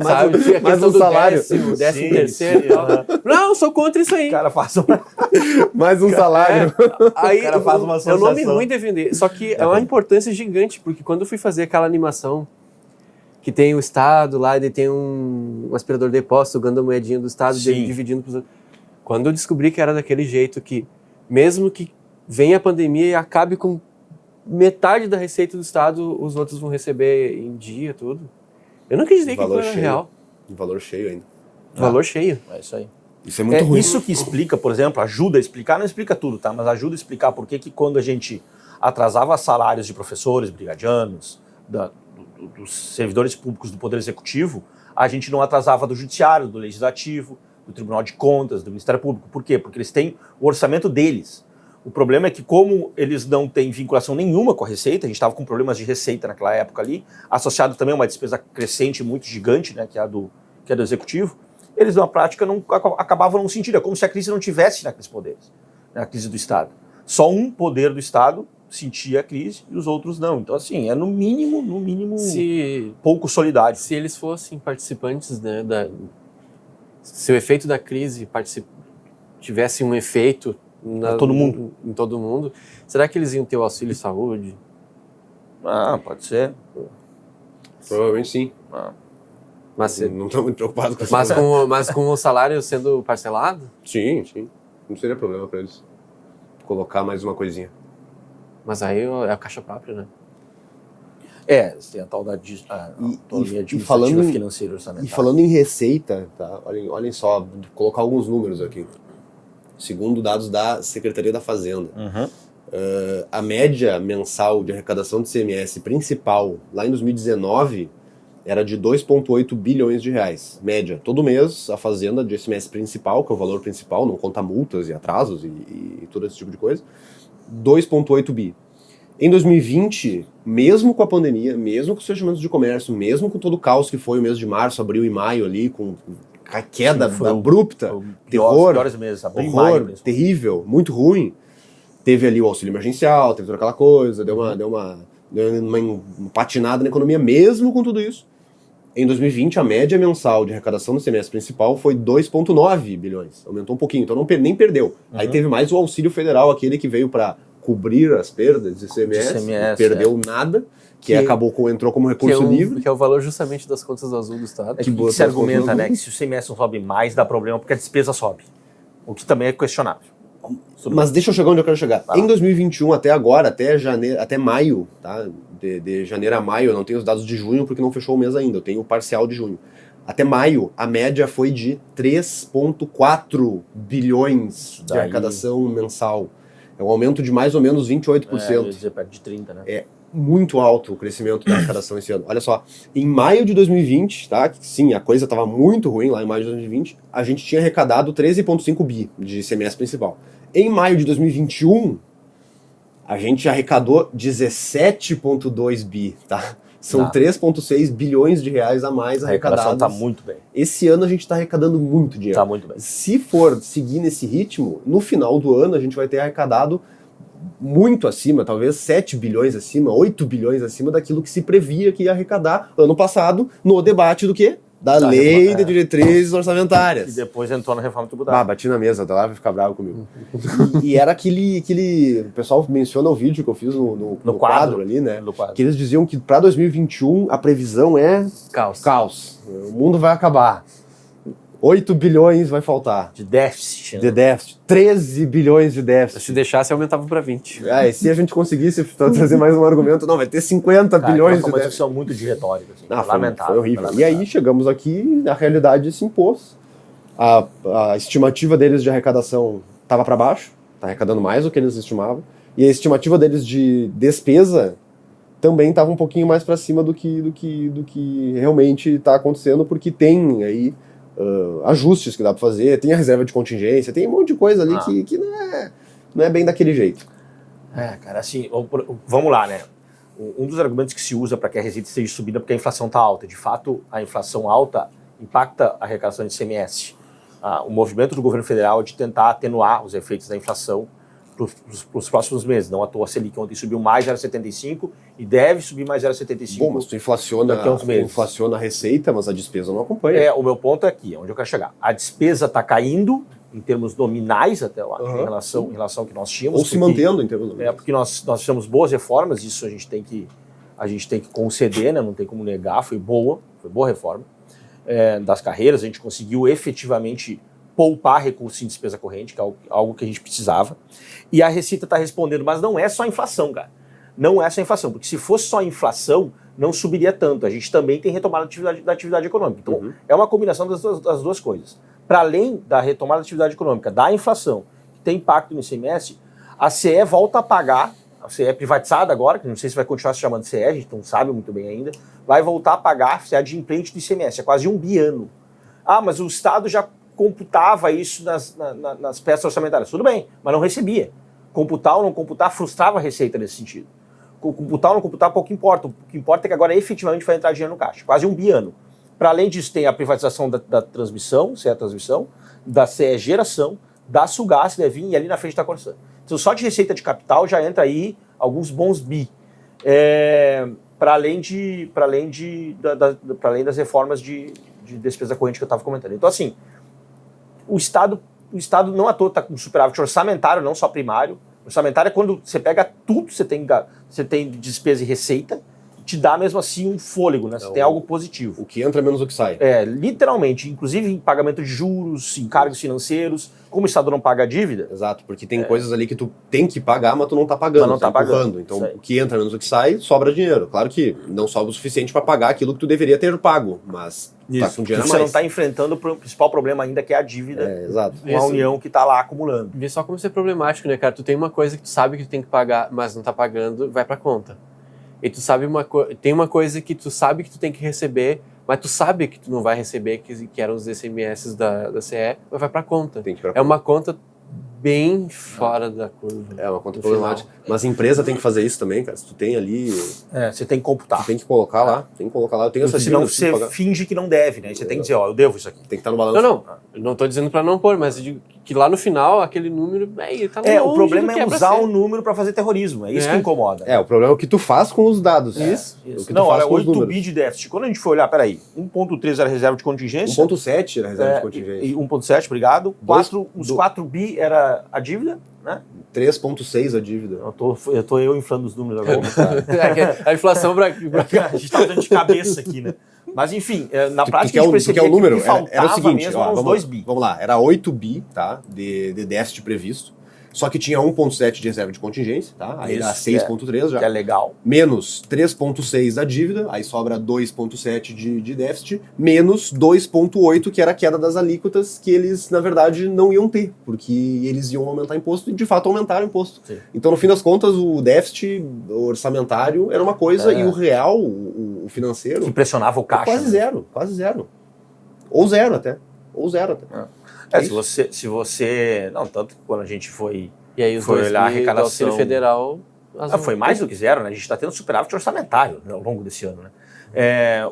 Sabe? Mais um salário. 13º. Não, sou contra isso aí. O cara faz mais um salário. Aí o cara faz uma associação. É um nome ruim de vender. Só que é uma importância gigante, porque quando eu fui fazer aquela animação que tem o Estado lá, e tem um aspirador de depósito, ganhando a moedinha do Estado, dividindo pros outros. Quando eu descobri que era daquele jeito, que mesmo que venha a pandemia e acabe com metade da receita do Estado, os outros vão receber em dia, tudo. Eu não acreditei que foi real. Valor cheio ainda. Valor cheio. É isso aí. Isso é muito ruim. Isso que explica, por exemplo, ajuda a explicar, não explica tudo, tá? Mas ajuda a explicar por que quando a gente atrasava salários de professores, brigadianos, dos servidores públicos do Poder Executivo, a gente não atrasava do Judiciário, do Legislativo, do Tribunal de Contas, do Ministério Público. Por quê? Porque eles têm o orçamento deles. O problema é que, como eles não têm vinculação nenhuma com a receita, a gente estava com problemas de receita naquela época ali, associado também a uma despesa crescente muito gigante, né, que é do Executivo, eles na prática acabavam não sentindo. É como se a crise não tivesse naqueles poderes, né, a crise do Estado. Só um poder do Estado sentia a crise e os outros não. Então, assim, é no mínimo pouco solidário. Se eles fossem participantes, né, se o efeito da crise tivesse um efeito em todo mundo, será que eles iam ter o auxílio saúde? Pode ser. Provavelmente sim. Mas não estou muito preocupado com isso. Mas com o salário sendo parcelado? Sim. Não seria problema para eles colocar mais uma coisinha. Mas aí é a caixa própria, né? Tem a tal da autonomia administrativa financeira orçamentária. E falando em receita, tá? Olhem só, vou colocar alguns números aqui. Segundo dados da Secretaria da Fazenda, a média mensal de arrecadação do ICMS principal, lá em 2019, era de 2,8 bilhões de reais. Média. Todo mês, a Fazenda de ICMS principal, que é o valor principal, não conta multas e atrasos e todo esse tipo de coisa, 2,8 bi. Em 2020, mesmo com a pandemia, mesmo com os fechamentos de comércio, mesmo com todo o caos que foi o mês de março, abril e maio ali, com queda Sim, foi abrupta, os terror, piores meses, abril e maio horror, mesmo. terrível, muito ruim. Teve ali o auxílio emergencial, teve toda aquela coisa, deu uma patinada na economia mesmo com tudo isso. Em 2020, a média mensal de arrecadação do semestre principal foi 2,9 bilhões. Aumentou um pouquinho, então nem perdeu. Aí teve mais o auxílio federal, aquele que veio para cobrir as perdas de ICMS, perdeu nada, que entrou como recurso livre. Que é o valor justamente das contas do azul do Estado. É que se argumenta, né, que se o ICMS não sobe mais, dá problema porque a despesa sobe. O que também é questionável. Mas deixa eu chegar onde eu quero chegar. Em 2021, até agora, até maio, tá? De janeiro a maio, eu não tenho os dados de junho porque não fechou o mês ainda, eu tenho o parcial de junho. Até maio, a média foi de 3,4 bilhões de arrecadação mensal. É um aumento de mais ou menos 28%. Eu ia dizer perto de 30%, né? É muito alto o crescimento da arrecadação esse ano. Olha só, em maio de 2020, tá? Sim, a coisa estava muito ruim lá em maio de 2020, a gente tinha arrecadado 13,5 bi de ICMS principal. Em maio de 2021, a gente arrecadou 17,2 bi, tá? São 3,6 bilhões de reais a mais arrecadados. A arrecadação está muito bem. Esse ano a gente está arrecadando muito dinheiro. Está muito bem. Se for seguir nesse ritmo, no final do ano a gente vai ter arrecadado muito acima, talvez 7 bilhões acima, 8 bilhões acima daquilo que se previa que ia arrecadar ano passado no debate do quê? Da lei de diretrizes orçamentárias. E depois entrou na reforma tributária. Bati na mesa, lá vai ficar bravo comigo. e era aquele... O pessoal menciona o vídeo que eu fiz no quadro ali, né? No quadro. Que eles diziam que para 2021 a previsão é... Caos. O mundo vai acabar. 8 bilhões vai faltar. De déficit. De déficit. 13 bilhões de déficit. Se deixasse, aumentava para 20. E se a gente conseguisse trazer mais um argumento, não, vai ter 50 bilhões de déficit. Foi uma discussão muito de retórica. Assim, lamentável. Foi horrível. E aí chegamos aqui, a realidade se impôs. A estimativa deles de arrecadação estava para baixo, está arrecadando mais do que eles estimavam. E a estimativa deles de despesa também estava um pouquinho mais para cima do que realmente está acontecendo, porque tem aí ajustes que dá para fazer, tem a reserva de contingência, tem um monte de coisa ali que não é bem daquele jeito. Cara, assim, vamos lá, né? Um dos argumentos que se usa para que a receita esteja subida é porque a inflação está alta. De fato, a inflação alta impacta a arrecadação de ICMS. O movimento do governo federal é de tentar atenuar os efeitos da inflação para os próximos meses. Não à toa a Selic ontem subiu mais 0,75 e deve subir mais 0,75. Bom, mas tu inflaciona a receita, mas a despesa não acompanha. O meu ponto é aqui, onde eu quero chegar. A despesa está caindo em termos nominais até lá, em relação ao que nós tínhamos. Ou se mantendo em termos nominais. Porque nós fizemos boas reformas, isso a gente tem que conceder, né? Não tem como negar, foi boa reforma. Das carreiras, a gente conseguiu efetivamente poupar recursos em despesa corrente, que é algo que a gente precisava. E a Receita está respondendo, mas não é só inflação, cara. Não é só inflação, porque se fosse só inflação, não subiria tanto. A gente também tem retomada da atividade econômica. Então, é uma combinação das duas coisas. Para além da retomada da atividade econômica, da inflação, que tem impacto no ICMS, a CE volta a pagar, a CE é privatizada agora, que não sei se vai continuar se chamando CE, a gente não sabe muito bem ainda, vai voltar a pagar a CE adimplente do ICMS, é quase um biano. Mas o Estado já computava isso nas peças orçamentárias. Tudo bem, mas não recebia. Computar ou não computar frustrava a Receita nesse sentido. Computar ou não computar pouco importa. O que importa é que agora efetivamente vai entrar dinheiro no caixa. Quase um biano. Para além disso, tem a privatização da transmissão, CE Transmissão, da CE Geração, da Sulgás, que deve vir, e ali na frente está a Corsã. Então, só de receita de capital já entra aí alguns bons bi. Para além das reformas de despesa corrente que eu estava comentando. Então, assim, o Estado não à toa está com superávit orçamentário, não só primário. Orçamentário é quando você pega tudo, você tem despesa e receita, te dá mesmo assim um fôlego, né? Você tem algo positivo. O que entra menos o que sai. Literalmente, inclusive em pagamento de juros, encargos financeiros, como o Estado não paga a dívida. Exato, porque tem coisas ali que tu tem que pagar, mas tu não tá pagando. Mas não tá pagando. Então, o que entra menos o que sai, sobra dinheiro. Claro que não sobra o suficiente para pagar aquilo que tu deveria ter pago, mas tá com dinheiro a mais. Você não está enfrentando o principal problema ainda, que é a dívida. Exato. Com a União que tá lá acumulando. Vê só como isso é problemático, né, cara? Tu tem uma coisa que tu sabe que tu tem que pagar, mas não tá pagando, vai pra conta. E tu sabe tem uma coisa que tu sabe que tu tem que receber, mas tu sabe que tu não vai receber, que eram os ICMS da CE, mas vai pra conta. Tem que ir pra É uma conta bem fora da curva. É uma conta No problemática. Mas a empresa tem que fazer isso também, cara. Se tu tem ali, Você tem que computar. tu tem que colocar lá. Tem que colocar lá. Eu tenho essa Senão dívida, você preciso pagar. finge que não deve, né? Você tem que dizer, ó, eu devo isso aqui. Tem que estar no balanço. Não, eu não tô dizendo pra não pôr, mas eu digo que lá no final, aquele número, ele tá longe O problema do que é pra usar ser. o número para fazer terrorismo. É isso que incomoda. O problema é o que tu faz com os dados. Isso. O que tu Não, faz olha, com os 8 números. bi de déficit. Quando a gente foi olhar, peraí, 1.3 era reserva de contingência. 1.7 era reserva de contingência. E 1.7, obrigado. Os 4 bi era a dívida, né? 3.6 a dívida. Eu tô inflando os números agora. A inflação pra... A gente tá dando de cabeça aqui, né? Mas enfim, na prática a gente Porque percebia o número que faltava era o seguinte, mesmo ó, uns 2 bi. Vamos lá, era 8 bi, tá, de déficit previsto, só que tinha 1.7 de reserva de contingência, tá, aí dá Isso, 6.3 já. Que é legal. Menos 3.6 da dívida, aí sobra 2.7 de déficit, menos 2.8, que era a queda das alíquotas, que eles, na verdade, não iam ter, porque eles iam aumentar imposto e, de fato, aumentaram o imposto. Sim. Então, no fim das contas, o déficit orçamentário era uma coisa e o real, o financeiro... Que pressionava o caixa. Quase né? zero, quase zero. Ou zero até. Se você... Não, tanto que quando a gente foi... E aí os Foi 2 olhar a bi do arrecadação. Auxílio Federal... foi mais do que zero, né? A gente está tendo superávit orçamentário, né, ao longo desse ano, né?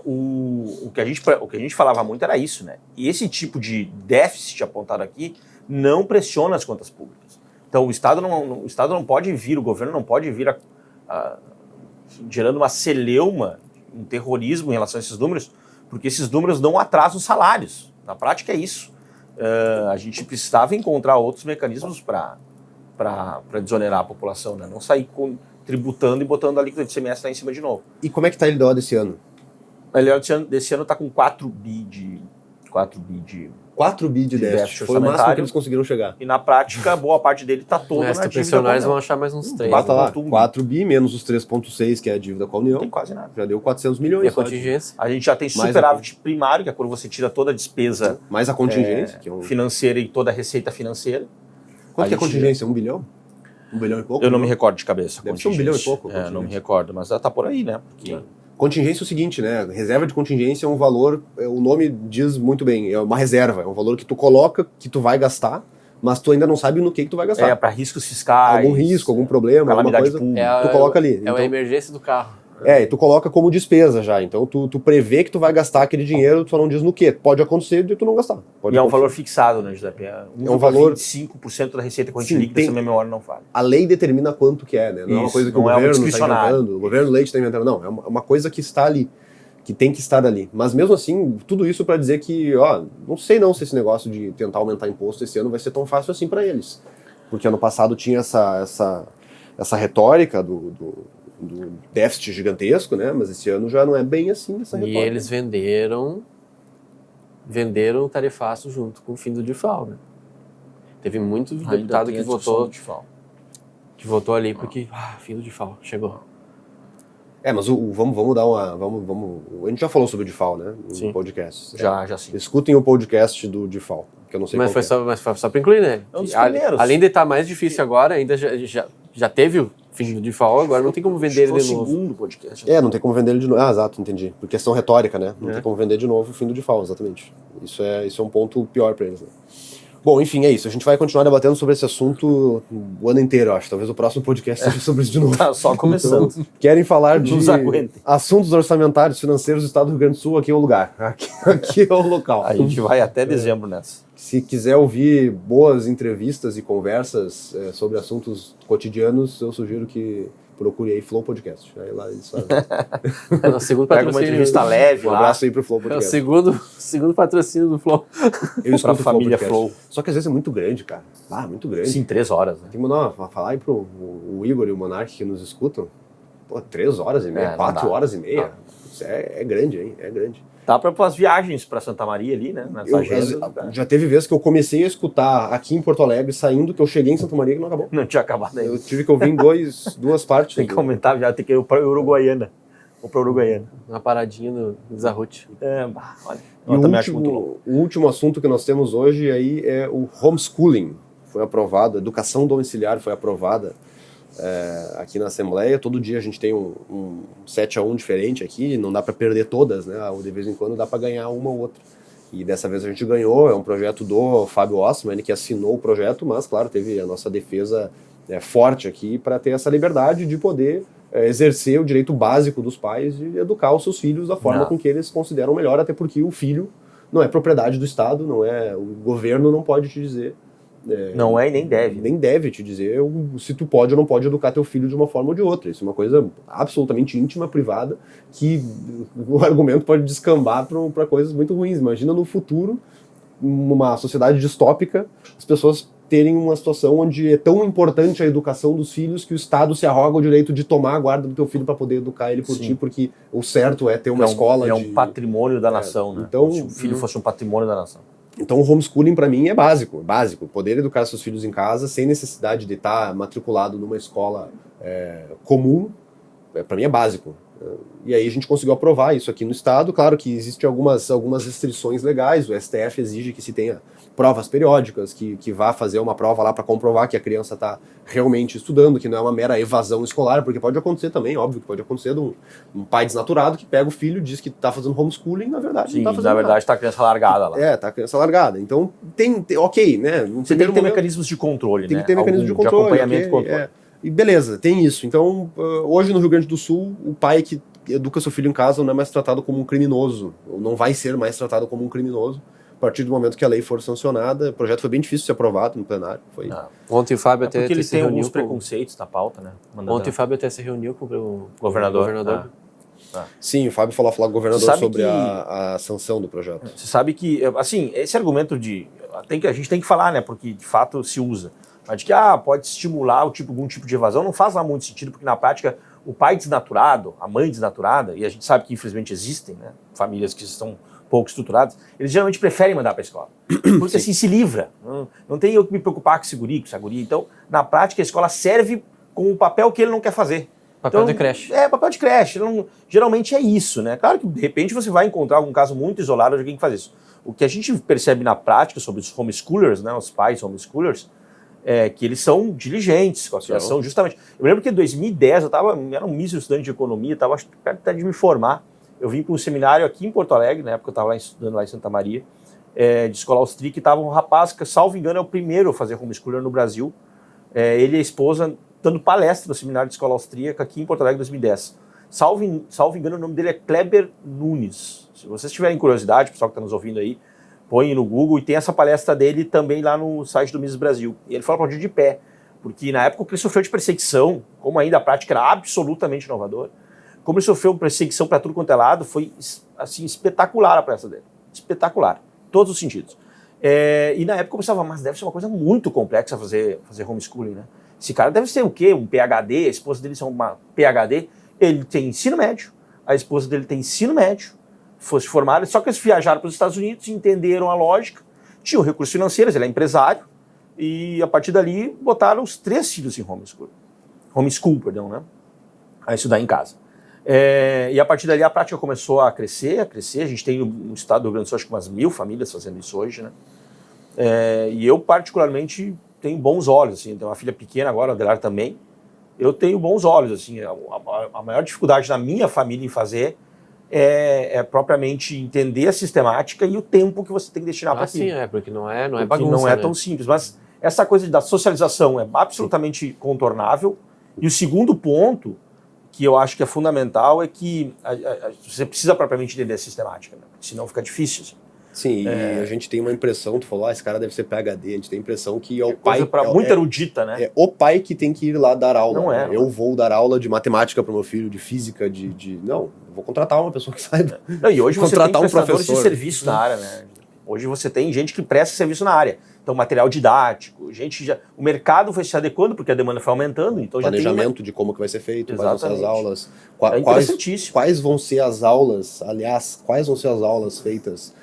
O que a gente falava muito era isso, né? E esse tipo de déficit apontado aqui não pressiona as contas públicas. Então o Estado não pode vir, o governo não pode vir gerando uma celeuma, um terrorismo em relação a esses números, porque esses números não atrasam os salários. Na prática é isso. A gente precisava encontrar outros mecanismos para desonerar a população, né? Não sair tributando e botando a alíquota de ICMS lá em cima de novo. E como é que tá a LDO desse ano? A LDO desse ano está com 4 bi de 4 bi de déficit. Foi o máximo orçamentário. que eles conseguiram chegar. E na prática, boa parte dele está todo na Se tu dívida pressionar, eles com a vão União. achar mais uns 3. Bata lá, 4,1 bi. 4 bi menos os 3.6, que é a dívida com a União, Não tem quase nada. já deu 400 milhões. E a só. contingência? A gente já tem Mais superávit primário, que é quando você tira toda a despesa Mais a contingência, que é um... financeira e toda a receita financeira. Quanto que é a gente- contingência? 1 bilhão? 1 bilhão e pouco? Eu não me recordo de cabeça. Deve ser 1 bilhão e contingência. pouco, Não me contingência. recordo, mas ela tá por aí, né? Porque Contingência é o seguinte, né? Reserva de contingência é um valor, o nome diz muito bem, é uma reserva, é um valor que tu coloca, que tu vai gastar, mas tu ainda não sabe no que tu vai gastar. para riscos fiscais. Algum risco, algum problema, alguma calamidade coisa, pública. tu coloca ali. É Então, a emergência do carro. e tu coloca como despesa já. Então tu prevê que tu vai gastar aquele dinheiro, tu só não diz no quê. Pode acontecer de tu não gastar. Pode E é um acontecer. valor fixado, né, Giuseppe? É um valor- 25% da receita corrente Sim, líquida, tem- se a minha memória não falha. A lei determina quanto que é, né? Não é uma Isso, coisa que não o é um governo está discricionário. inventando, o governo leite está inventando. Não, é uma coisa que está ali, que tem que estar ali. Mas mesmo assim, tudo isso para dizer que, não sei não se esse negócio de tentar aumentar imposto esse ano vai ser tão fácil assim para eles. Porque ano passado tinha essa retórica do déficit gigantesco, né? Mas esse ano já não é bem assim essa E retórica. eles venderam o tarifaço junto com o fim do DIFAL, né? Teve muito deputado que votou ali porque fim do DIFAL, chegou. Mas vamos dar uma... a gente já falou sobre o DIFAL, né? No Sim. podcast. Já sim. Escutem o podcast do DIFAL, que eu não sei Mas qual foi só para incluir, né? É um dos A- primeiros. Além de estar mais difícil agora, ainda já teve o fim do DIFAL, agora não tem como vender ele Foi o de novo. segundo podcast. não tem como vender ele de novo. Exato, entendi. Por questão retórica, né? Não tem como vender de novo o fim do DIFAL, exatamente. Isso é um ponto pior para eles, né? Bom, enfim, é isso. A gente vai continuar debatendo sobre esse assunto o ano inteiro, eu acho. Talvez o próximo podcast seja sobre isso de novo. Tá só começando. Querem falar de Nos aguentem. assuntos orçamentários financeiros do Estado do Rio Grande do Sul? Aqui é o lugar. Aqui é o local. A gente vai até dezembro nessa. Se quiser ouvir boas entrevistas e conversas sobre assuntos cotidianos, eu sugiro que procure aí Flow Podcast. Aí lá eles fazem. É o segundo Pega uma patrocínio. entrevista leve Um lá. abraço aí pro Flow É o Podcast. segundo patrocínio do Flow. Eu Pra escuto o família Podcast. Flow. Só que às vezes é muito grande, cara. Muito grande. Sim, 3 horas, né? Tem que mandar falar aí pro o Igor e o Monark que nos escutam. 3 horas e meia, não 4 dá. horas e meia. Não. Isso é grande, hein? É grande. Dá para as viagens para Santa Maria ali, né? Nas agendas. Já teve vezes que eu comecei a escutar aqui em Porto Alegre, saindo, que eu cheguei em Santa Maria que não acabou. Não tinha acabado ainda. Eu tive que ouvir em duas partes. Tem que aumentar, já tem que ir para Uruguaiana. Ou para Uruguaiana. Uma paradinha no Desarrute. Olha. E Eu também acho muito louco. o último assunto que nós temos hoje aí é o homeschooling. Foi aprovado, a educação domiciliar foi aprovada aqui na Assembleia. Todo dia a gente tem um 7-1 diferente aqui, não dá para perder todas, né? De vez em quando dá para ganhar uma ou outra. E dessa vez a gente ganhou, é um projeto do Fábio Ossman, ele que assinou o projeto, mas, claro, teve a nossa defesa forte aqui para ter essa liberdade de poder exercer o direito básico dos pais de educar os seus filhos da forma com que eles consideram melhor, até porque o filho não é propriedade do Estado, não é, o governo não pode te dizer... não é e nem deve. Nem deve te dizer se tu pode ou não pode educar teu filho de uma forma ou de outra. Isso é uma coisa absolutamente íntima, privada, que o argumento pode descambar para coisas muito ruins. Imagina no futuro, numa sociedade distópica, as pessoas terem uma situação onde é tão importante a educação dos filhos que o Estado se arroga o direito de tomar a guarda do teu filho para poder educar ele por ti, porque o certo é ter uma escola é um patrimônio da nação, né? Então, se o filho fosse um patrimônio da nação. Então o homeschooling para mim é básico. Poder educar seus filhos em casa sem necessidade de estar matriculado numa escola comum, para mim é básico. E aí a gente conseguiu aprovar isso aqui no Estado. Claro que existem algumas restrições legais, o STF exige que se tenha provas periódicas, que vá fazer uma prova lá para comprovar que a criança está realmente estudando, que não é uma mera evasão escolar, porque pode acontecer também, óbvio que pode acontecer de um pai desnaturado que pega o filho, diz que está fazendo homeschooling, na verdade não está fazendo nada. Está a criança largada lá. Está a criança largada. Então tem ok, né? Você tem que ter mecanismos de controle, tem que ter mecanismos de controle. De acompanhamento e controle. E beleza, tem isso. Então, hoje no Rio Grande do Sul, o pai que educa seu filho em casa não é mais tratado como um criminoso, ou não vai ser mais tratado como um criminoso, a partir do momento que a lei for sancionada. O projeto foi bem difícil de ser aprovado no plenário. Ontem o Fábio até porque ele se tem reuniu alguns preconceitos na pauta, né? Ontem o Fábio até se reuniu com o governador. Sim, o Fábio falou com o governador sobre a sanção do projeto. Você sabe que, assim, esse argumento a gente tem que falar, né? Porque de fato se usa. Mas de que pode estimular algum tipo de evasão, não faz lá muito sentido, porque na prática o pai desnaturado, a mãe desnaturada, e a gente sabe que infelizmente existem, né, famílias que estão pouco estruturadas, eles geralmente preferem mandar para a escola. Porque assim se livra. Não tem eu que me preocupar com esse guri, com essa guria. Então, na prática, a escola serve com o papel que ele não quer fazer. Papel de creche. Papel de creche. Geralmente é isso, né? Claro que de repente você vai encontrar algum caso muito isolado de alguém que faz isso. O que a gente percebe na prática sobre os homeschoolers, né, os pais homeschoolers, que eles são diligentes com a situação, justamente. Eu lembro que em 2010 era um mísero estudante de economia, estava perto até de me formar. Eu vim para um seminário aqui em Porto Alegre, na época eu estava estudando lá em Santa Maria, de escola austríaca, e estava um rapaz que, salvo engano, é o primeiro a fazer homeschooler no Brasil. Ele e a esposa dando palestra no seminário de escola austríaca aqui em Porto Alegre em 2010. Salvo engano, o nome dele é Kleber Nunes. Se vocês tiverem curiosidade, o pessoal que está nos ouvindo aí, põe no Google, e tem essa palestra dele também lá no site do Mises Brasil. E ele fala para o de pé, porque na época que ele sofreu de perseguição, como ainda a prática era absolutamente inovadora, como ele sofreu perseguição para tudo quanto é lado, foi assim, espetacular a palestra dele. Espetacular, em todos os sentidos. E na época eu pensava, mas deve ser uma coisa muito complexa fazer homeschooling, né? Esse cara deve ser o quê? Um PhD, a esposa dele é uma PhD, ele tem ensino médio, a esposa dele tem ensino médio, fosse formado, só que eles viajaram para os Estados Unidos, entenderam a lógica, tinham recursos financeiros, ele é empresário, e a partir dali botaram os 3 filhos em homeschool, né? A estudar em casa. E a partir dali a prática começou a crescer, a gente tem no estado do Rio Grande do Sul acho que umas 1000 famílias fazendo isso hoje, né? E eu particularmente tenho bons olhos, assim, tenho uma filha pequena agora, a Adelar também, eu tenho bons olhos, assim, a maior dificuldade na minha família em fazer é propriamente entender a sistemática e o tempo que você tem que destinar para aquilo. Sim, porque não é bagunça, não é tão simples, mas essa coisa da socialização é absolutamente contornável. E o segundo ponto, que eu acho que é fundamental, é que você precisa propriamente entender a sistemática, né? Senão fica difícil. Assim. Sim, e a gente tem uma impressão, tu falou, esse cara deve ser PhD, a gente tem a impressão que é o pai... muito erudita, né? É o pai que tem que ir lá dar aula. Não é. Eu vou dar aula de matemática para o meu filho, de física, Não, eu vou contratar uma pessoa que saiba. Não, e hoje você tem prestadores de professor. Serviço na área, né? Hoje você tem gente que presta serviço na área. Então, material didático, o mercado foi se adequando, porque a demanda foi aumentando. Então planejamento de como que vai ser feito, quais vão ser as aulas. Interessantíssimo. Quais vão ser as aulas, aliás, quais vão ser as aulas feitas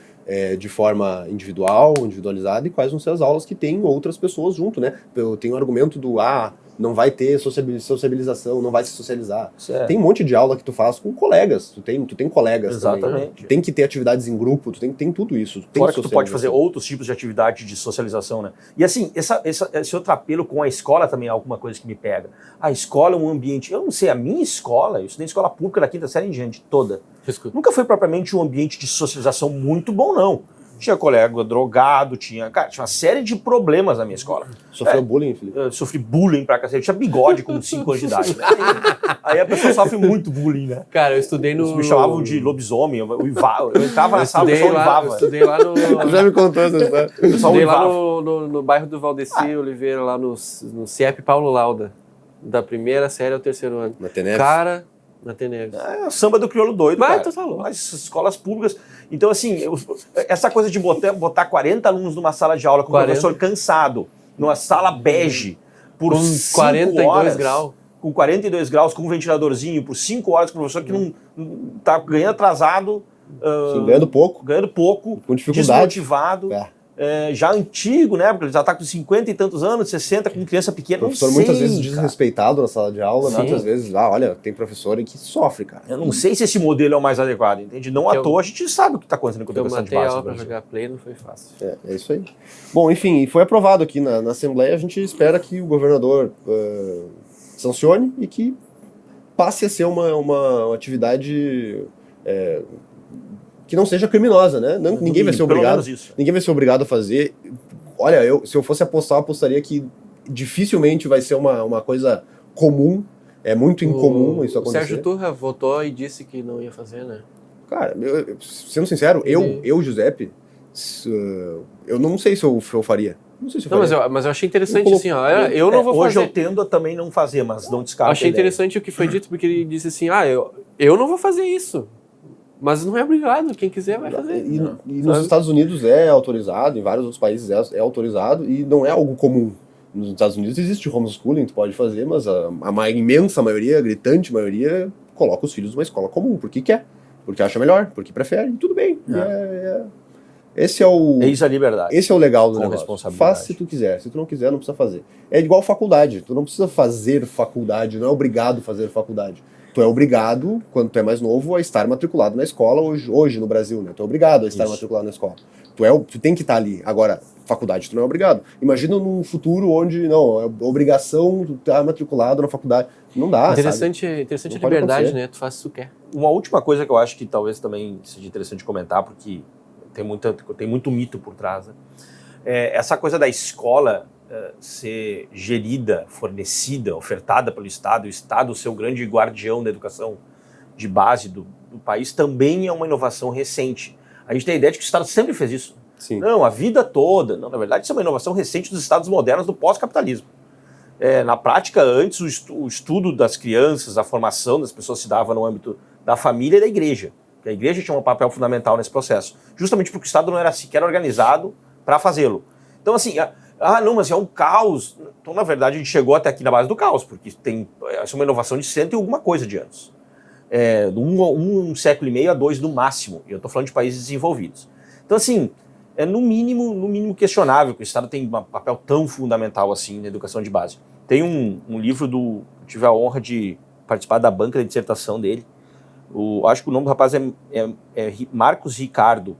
de forma individual, individualizada, e quais vão ser as aulas que tem outras pessoas junto, né? Eu tenho o argumento do, não vai ter sociabilização, não vai se socializar. Certo. Tem um monte de aula que tu faz com colegas, tu tem colegas. Exatamente. Também, né? Tu tem que ter atividades em grupo, tem tudo isso. Fora que tu pode fazer outros tipos de atividade de socialização, né? E assim, esse outro apelo com a escola também é alguma coisa que me pega. A escola é um ambiente, eu não sei, a minha escola, eu estudei em escola pública da 5ª série em diante, toda. Nunca foi propriamente um ambiente de socialização muito bom, não. Tinha colega drogado, tinha uma série de problemas na minha escola. Sofreu bullying, Felipe? Eu sofri bullying pra cacete. Eu tinha bigode com 5 anos de idade. Né? Aí a pessoa sofre muito bullying, né? Cara, eu estudei no... Eles me chamavam de lobisomem, eu entrava na sala, o pessoal Eu uivava. estudei lá no... Já me contou essa história. O pessoal Estudei lá uivava. no bairro do Valdeci Oliveira, lá no CIEP Paulo Lauda. Da primeira série ao terceiro ano. Na Teneves. Cara, na Teneves. É o samba do crioulo doido, Mas cara. tu tá louco. Mas escolas públicas... Então, assim, essa coisa de botar 40 alunos numa sala de aula com 40. o professor cansado, numa sala bege, por Com 5 42 horas, graus. com 42 graus, com um ventiladorzinho, por 5 horas, com o professor que não tá ganhando atrasado, Sim, ganhando pouco. com dificuldade. desmotivado, já antigo, né? Porque ele já tá com 50 e tantos anos, 60, com criança pequena. O professor muitas vezes desrespeitado na sala de aula, Sim. muitas vezes, olha, tem professor aí que sofre, cara. Eu não sei se esse modelo é o mais adequado, entende? Não à toa a gente sabe o que está acontecendo com a Eu educação de matei a base. aula no pra Brasil. jogar play, não foi fácil. É isso aí. Bom, enfim, e foi aprovado aqui na Assembleia. A gente espera que o governador sancione e que passe a ser uma atividade que não seja criminosa, né? Ninguém vai ser Pelo obrigado. menos isso. Ninguém vai ser obrigado a fazer. Olha, se eu fosse apostar, eu apostaria que dificilmente vai ser uma coisa comum. É muito incomum isso O acontecer. Sérgio Turra votou e disse que não ia fazer, né? Cara, sendo sincero, eu, Giuseppe, eu não sei se eu faria. Não sei se eu Não, faria. mas eu achei interessante assim, ó. Eu não vou Hoje fazer. eu tendo a também não fazer, mas não descarto. Achei a ideia. interessante o que foi dito, porque ele disse assim, eu não vou fazer isso. Mas não é obrigado, quem quiser vai fazer. E nos Estados Unidos é autorizado, em vários outros países é autorizado, e não é algo comum. Nos Estados Unidos existe homeschooling, tu pode fazer, mas a imensa maioria, a gritante maioria, coloca os filhos numa escola comum, porque quer, porque acha melhor, porque prefere, tudo bem. Esse é o... É isso a liberdade. Esse é o legal do Com negócio. responsabilidade. Faz se tu quiser. Se tu não quiser, não precisa fazer. É igual faculdade. Tu não precisa fazer faculdade, não é obrigado a fazer faculdade. Tu é obrigado, quando tu é mais novo, a estar matriculado na escola, hoje no Brasil, né? Tu é obrigado a estar matriculado na escola. Tu tem que estar ali. Agora, faculdade tu não é obrigado. Imagina num futuro onde, não, é obrigação tu estar matriculado na faculdade. Não dá, Interessante sabe? a Não liberdade, pode né? Tu faz o que tu quer. Uma última coisa que eu acho que talvez também seja interessante comentar, porque tem muito mito por trás, né? Essa coisa da escola ser gerida, fornecida, ofertada pelo Estado, o Estado ser o grande guardião da educação de base do país, também é uma inovação recente. A gente tem a ideia de que o Estado sempre fez isso. Sim. Não, a vida toda. Não, na verdade, isso é uma inovação recente dos Estados modernos do pós-capitalismo. Na prática, antes, o estudo das crianças, a formação das pessoas se dava no âmbito da família e da igreja. A igreja tinha um papel fundamental nesse processo, justamente porque o Estado não era sequer organizado para fazê-lo. Então, assim, não, mas é um caos. Então, na verdade, a gente chegou até aqui na base do caos, porque essa é uma inovação de 100 e alguma coisa de anos. Um século e meio a 2 no máximo, e eu estou falando de países desenvolvidos. Então, assim, é no mínimo questionável que o Estado tem um papel tão fundamental assim na educação de base. Tem um livro eu tive a honra de participar da banca de dissertação dele. Acho que o nome do rapaz é Marcos Ricardo,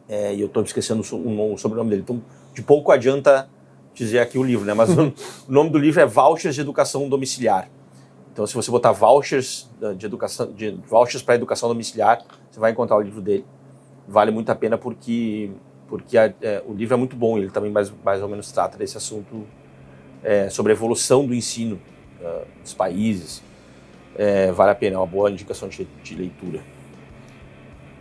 e eu estou esquecendo o sobrenome dele, então de pouco adianta dizer aqui o livro, né? Mas o nome do livro é Vouchers de Educação Domiciliar. Então, se você botar vouchers vouchers para educação domiciliar, você vai encontrar o livro dele. Vale muito a pena porque o livro é muito bom, ele também mais ou menos trata desse assunto sobre a evolução do ensino dos países. Vale a pena, é uma boa indicação de leitura.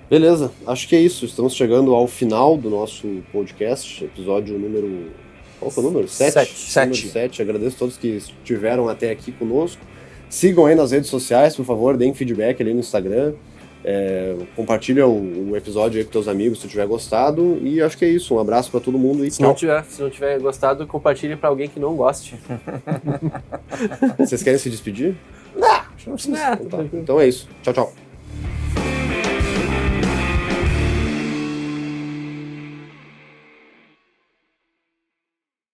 Beleza, acho que é isso. Estamos chegando ao final do nosso podcast, episódio número... Qual foi o número? 7. Número 7. Agradeço a todos que estiveram até aqui conosco. Sigam aí nas redes sociais, por favor, deem feedback ali no Instagram. Compartilha o episódio aí com teus amigos se tu tiver gostado. E acho que é isso. Um abraço pra todo mundo e Se não tiver gostado, compartilhe pra alguém que não goste. Vocês querem se despedir? Não precisa. Então é isso. Tchau, tchau.